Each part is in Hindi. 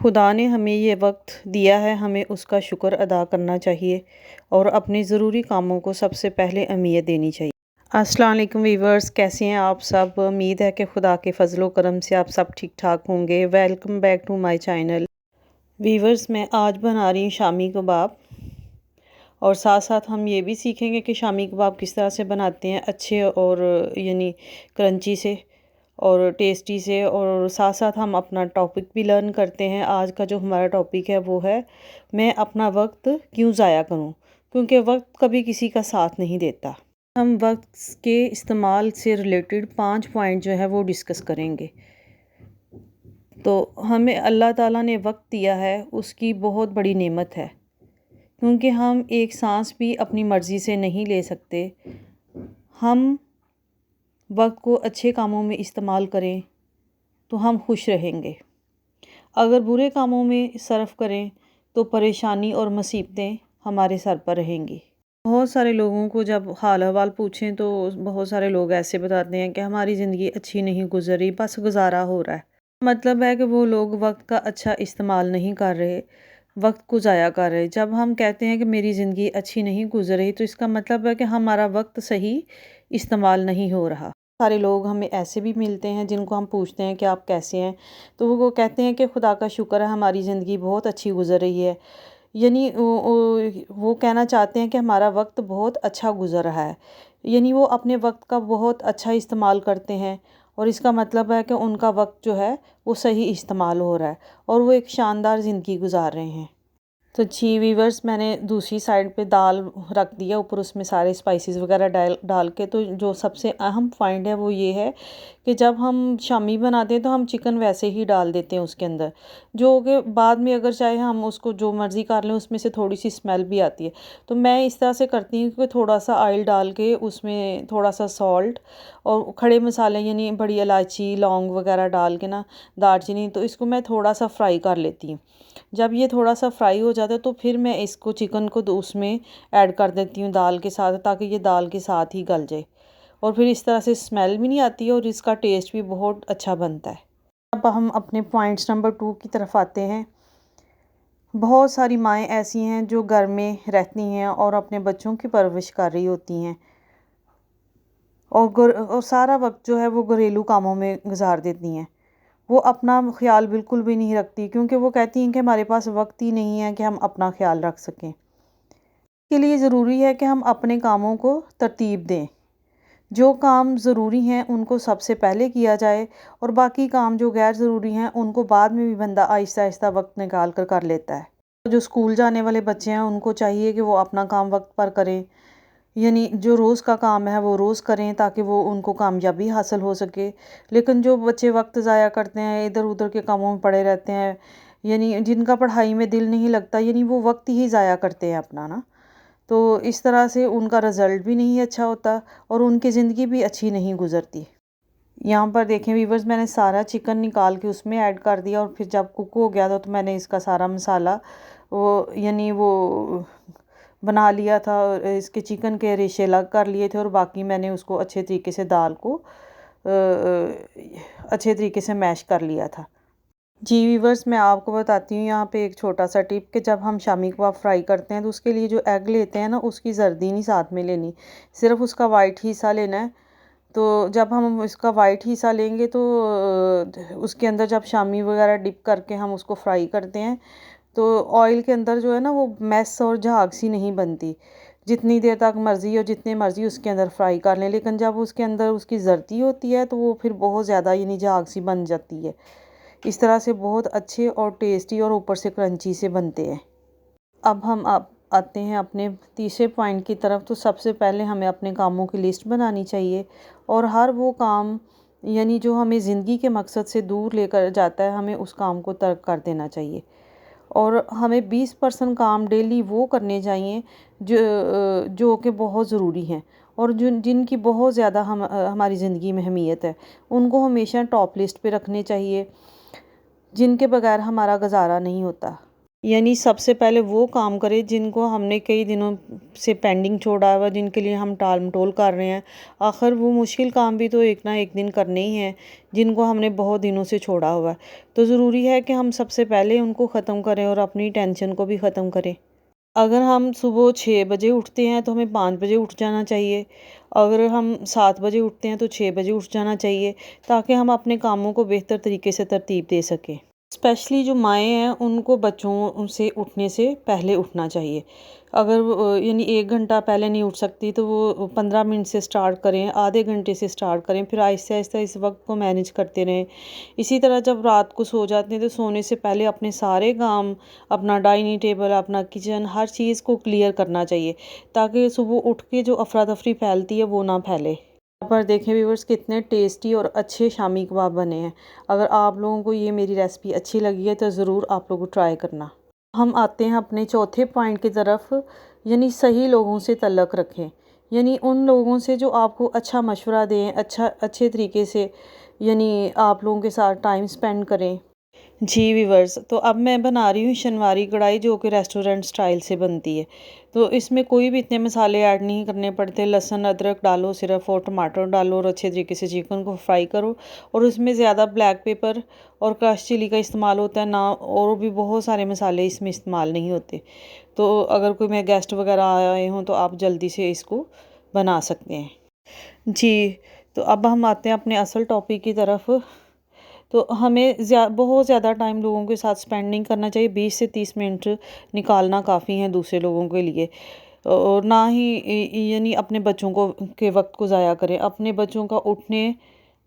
खुदा ने हमें ये वक्त दिया है, हमें उसका शुक्र अदा करना चाहिए और अपने ज़रूरी कामों को सबसे पहले अहमियत देनी चाहिए। अस्सलाम वालेकुम वीवर्स, कैसे हैं आप सब? उम्मीद है कि खुदा के फजलो करम से आप सब ठीक ठाक होंगे। Welcome back to my channel. Viewers, मैं आज बना रही हूँ शामी कबाब और साथ साथ हम ये भी सीखेंगे कि शामी कबाब किस तरह से बनाते हैं, अच्छे और यानी क्रंची से और टेस्टी से। और साथ साथ हम अपना टॉपिक भी लर्न करते हैं। आज का जो हमारा टॉपिक है वो है, मैं अपना वक्त क्यों ज़ाया करूं, क्योंकि वक्त कभी किसी का साथ नहीं देता। हम वक्त के इस्तेमाल से रिलेटेड 5 पॉइंट जो है वो डिस्कस करेंगे। तो हमें अल्लाह ताला ने वक्त दिया है, उसकी बहुत बड़ी नेमत है, क्योंकि हम एक सांस भी अपनी मर्ज़ी से नहीं ले सकते। हम वक्त को अच्छे कामों में इस्तेमाल करें तो हम खुश रहेंगे। अगर बुरे कामों में सर्फ करें तो परेशानी और मुसीबतें हमारे सर पर रहेंगी। बहुत सारे लोगों को जब हाल अहवाल पूछें तो बहुत सारे लोग ऐसे बताते हैं कि हमारी ज़िंदगी अच्छी नहीं गुजरी, बस गुजारा हो रहा है। मतलब है कि वो लोग वक्त का अच्छा इस्तेमाल नहीं कर रहे, वक्त को ज़ाया कर रहे। जब हम कहते हैं कि मेरी ज़िंदगी अच्छी नहीं गुजर रही, तो इसका मतलब है कि हमारा वक्त सही इस्तेमाल नहीं हो रहा। सारे लोग हमें ऐसे भी मिलते हैं जिनको हम पूछते हैं कि आप कैसे हैं, तो वो कहते हैं कि खुदा का शुक्र है, हमारी ज़िंदगी बहुत अच्छी गुजर रही है। यानी वो कहना चाहते हैं कि हमारा वक्त बहुत अच्छा गुजर रहा है, यानी वो अपने वक्त का बहुत अच्छा इस्तेमाल करते हैं और इसका मतलब है कि उनका वक्त जो है वो सही इस्तेमाल हो रहा है और वो एक शानदार ज़िंदगी गुजार रहे हैं। तो जी वीवर्स, मैंने दूसरी साइड पे दाल रख दिया, ऊपर उसमें सारे स्पाइसेस वगैरह डाल डाल के। तो जो सबसे अहम पॉइंट है वो ये है कि जब हम शामी बनाते हैं तो हम चिकन वैसे ही डाल देते हैं उसके अंदर, जो कि बाद में अगर चाहे हम उसको जो मर्ज़ी कर लें, उसमें से थोड़ी सी स्मेल भी आती है। तो मैं इस तरह से करती हूँ कि थोड़ा सा ऑयल डाल के उसमें थोड़ा सा सॉल्ट और खड़े मसाले यानी बड़ी इलायची लौंग वगैरह डाल के ना, दालचीनी, तो इसको मैं थोड़ा सा फ्राई कर लेती हूँ। जब ये थोड़ा सा फ्राई हो जाता है तो फिर मैं इसको चिकन को उसमें ऐड कर देती हूँ दाल के साथ, ताकि ये दाल के साथ ही गल जाए और फिर इस तरह से स्मेल भी नहीं आती है और इसका टेस्ट भी बहुत अच्छा बनता है। अब हम अपने पॉइंट्स नंबर 2 की तरफ आते हैं। बहुत सारी माएँ ऐसी हैं जो घर में रहती हैं और अपने बच्चों की परवरिश कर रही होती हैं और सारा वक्त जो है वो घरेलू कामों में गुजार देती हैं। वो अपना ख्याल बिल्कुल भी नहीं रखती, क्योंकि वो कहती हैं कि हमारे पास वक्त ही नहीं है कि हम अपना ख्याल रख सकें। इसके लिए ज़रूरी है कि हम अपने कामों को तरतीब दें। जो काम ज़रूरी हैं उनको सबसे पहले किया जाए और बाकी काम जो गैर ज़रूरी हैं उनको बाद में भी बंदा आहिस्ता आहिस्ता वक्त निकाल कर लेता है। जो स्कूल जाने वाले बच्चे हैं उनको चाहिए कि वो अपना काम वक्त पर करें, यानी जो रोज़ का काम है वो रोज़ करें ताकि वो उनको कामयाबी हासिल हो सके। लेकिन जो बच्चे वक्त ज़ाया करते हैं, इधर उधर के कामों में पड़े रहते हैं, यानी जिनका पढ़ाई में दिल नहीं लगता, यानी वो वक्त ही ज़ाया करते हैं अपना ना, तो इस तरह से उनका रिज़ल्ट भी नहीं अच्छा होता और उनकी ज़िंदगी भी अच्छी नहीं गुजरती। यहाँ पर देखें वीवर्स, मैंने सारा चिकन निकाल के उसमें ऐड कर दिया और फिर जब कुक हो गया था तो मैंने इसका सारा मसाला वो यानी वो बना लिया था। इसके चिकन के रेशे अलग कर लिए थे और बाकी मैंने उसको अच्छे तरीके से दाल को अच्छे तरीके से मैश कर लिया था। जी वीवर्स, मैं आपको बताती हूँ यहाँ पे एक छोटा सा टिप कि जब हम शामी कबाब फ्राई करते हैं तो उसके लिए जो एग लेते हैं ना, उसकी जर्दी नहीं साथ में लेनी, सिर्फ उसका वाइट हिस्सा लेना है। तो जब हम इसका वाइट हिस्सा लेंगे तो उसके अंदर जब शामी वगैरह डिप करके हम उसको फ्राई करते हैं तो ऑयल के अंदर जो है ना वो मैस और झाग सी नहीं बनती। जितनी देर तक मर्ज़ी और जितने मर्ज़ी उसके अंदर फ्राई कर लें, लेकिन जब उसके अंदर उसकी जर्दी होती है तो वो फिर बहुत ज़्यादा यानी झाग सी बन जाती है। इस तरह से बहुत अच्छे और टेस्टी और ऊपर से क्रंची से बनते हैं। अब हम आते हैं अपने तीसरे पॉइंट की तरफ। तो सबसे पहले हमें अपने कामों की लिस्ट बनानी चाहिए और हर वो काम यानी जो हमें ज़िंदगी के मकसद से दूर लेकर जाता है, हमें उस काम को तर्क कर देना चाहिए और हमें 20% काम डेली वो करने चाहिए जो कि बहुत ज़रूरी हैं और जिनकी बहुत ज़्यादा हमारी ज़िंदगी में अहमियत है, उनको हमेशा टॉप लिस्ट पे रखने चाहिए, जिनके बगैर हमारा गुजारा नहीं होता। यानी सबसे पहले वो काम करें जिनको हमने कई दिनों से पेंडिंग छोड़ा हुआ, जिनके लिए हम टाल मटोल कर रहे हैं। आखिर वो मुश्किल काम भी तो एक ना एक दिन करने ही हैं, जिनको हमने बहुत दिनों से छोड़ा हुआ है। तो ज़रूरी है कि हम सबसे पहले उनको ख़त्म करें और अपनी टेंशन को भी ख़त्म करें। अगर हम सुबह 6 बजे उठते हैं तो हमें 5 बजे उठ जाना चाहिए। अगर हम 7 बजे उठते हैं तो 6 बजे उठ जाना चाहिए, ताकि हम अपने कामों को बेहतर तरीके से तरतीब दे सकें। स्पेशली जो माएँ हैं उनको बच्चों से उठने से पहले उठना चाहिए। अगर यानी 1 घंटा पहले नहीं उठ सकती तो वो 15 मिनट से स्टार्ट करें, आधे घंटे से स्टार्ट करें, फिर आहिस्ता-आहिस्ता इस वक़्त को मैनेज करते रहें। इसी तरह जब रात को सो जाते हैं तो सोने से पहले अपने सारे काम, अपना डाइनिंग टेबल, अपना किचन, हर चीज़ को क्लियर करना चाहिए, ताकि सुबह उठ के जो अफरा-तफरी फैलती है वो ना फैले। यहाँ पर देखें व्यूअर्स कितने टेस्टी और अच्छे शामी कबाब बने हैं। अगर आप लोगों को ये मेरी रेसिपी अच्छी लगी है तो ज़रूर आप लोग ट्राई करना। हम आते हैं अपने चौथे पॉइंट की तरफ, यानी सही लोगों से तल्लक़ रखें। यानी उन लोगों से जो आपको अच्छा मशवरा दें, अच्छे तरीके से यानी आप लोगों के साथ टाइम स्पेंड करें। जी व्यूअर्स, तो अब मैं बना रही हूँ शनवारी कढ़ाई, जो कि रेस्टोरेंट स्टाइल से बनती है। तो इसमें कोई भी इतने मसाले ऐड नहीं करने पड़ते। लहसुन अदरक डालो सिर्फ, और टमाटर डालो और अच्छे तरीके से चिकन को फ्राई करो। और उसमें ज़्यादा ब्लैक पेपर और क्रश चिली का इस्तेमाल होता है ना, और भी बहुत सारे मसाले इसमें इस्तेमाल नहीं होते। तो अगर कोई मेरे गेस्ट वगैरह आए हों तो आप जल्दी से इसको बना सकते हैं। जी, तो अब हम आते हैं अपने असल टॉपिक की तरफ। तो हमें बहुत ज़्यादा टाइम लोगों के साथ स्पेंड नहीं करना चाहिए। 20 से 30 मिनट निकालना काफ़ी है दूसरे लोगों के लिए। और ना ही यानी अपने बच्चों को के वक्त को ज़ाया करें। अपने बच्चों का उठने,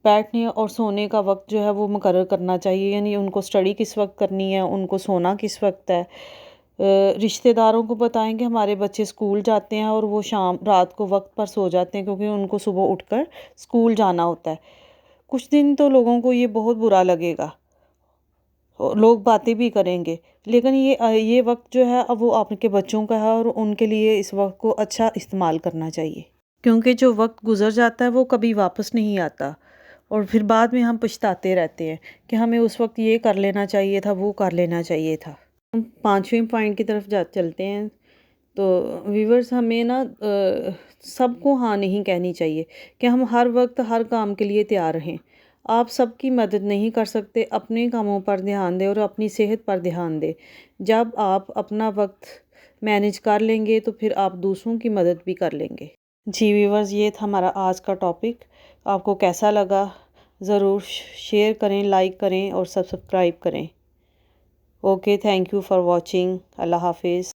बैठने और सोने का वक्त जो है वो मुकर्रर करना चाहिए। यानी उनको स्टडी किस वक्त करनी है, उनको सोना किस वक्त है। रिश्तेदारों को बताएं कि हमारे बच्चे स्कूल जाते हैं और वो रात को वक्त पर सो जाते हैं, क्योंकि उनको सुबह उठकर स्कूल जाना होता है। कुछ दिन तो लोगों को ये बहुत बुरा लगेगा और लोग बातें भी करेंगे, लेकिन ये वक्त जो है अब वो आपके बच्चों का है, और उनके लिए इस वक्त को अच्छा इस्तेमाल करना चाहिए। क्योंकि जो वक्त गुजर जाता है वो कभी वापस नहीं आता, और फिर बाद में हम पछताते रहते हैं कि हमें उस वक्त ये कर लेना चाहिए था, वो कर लेना चाहिए था। हम 5वें पॉइंट की तरफ चलते हैं। तो व्यूअर्स, हमें ना सबको हाँ नहीं कहनी चाहिए कि हम हर वक्त हर काम के लिए तैयार रहें। आप सबकी मदद नहीं कर सकते। अपने कामों पर ध्यान दें और अपनी सेहत पर ध्यान दें। जब आप अपना वक्त मैनेज कर लेंगे तो फिर आप दूसरों की मदद भी कर लेंगे। जी व्यूअर्स, ये था हमारा आज का टॉपिक। आपको कैसा लगा ज़रूर शेयर करें, लाइक करें और सब्सक्राइब करें। Okay, thank you for watching. Allah हाफिज़।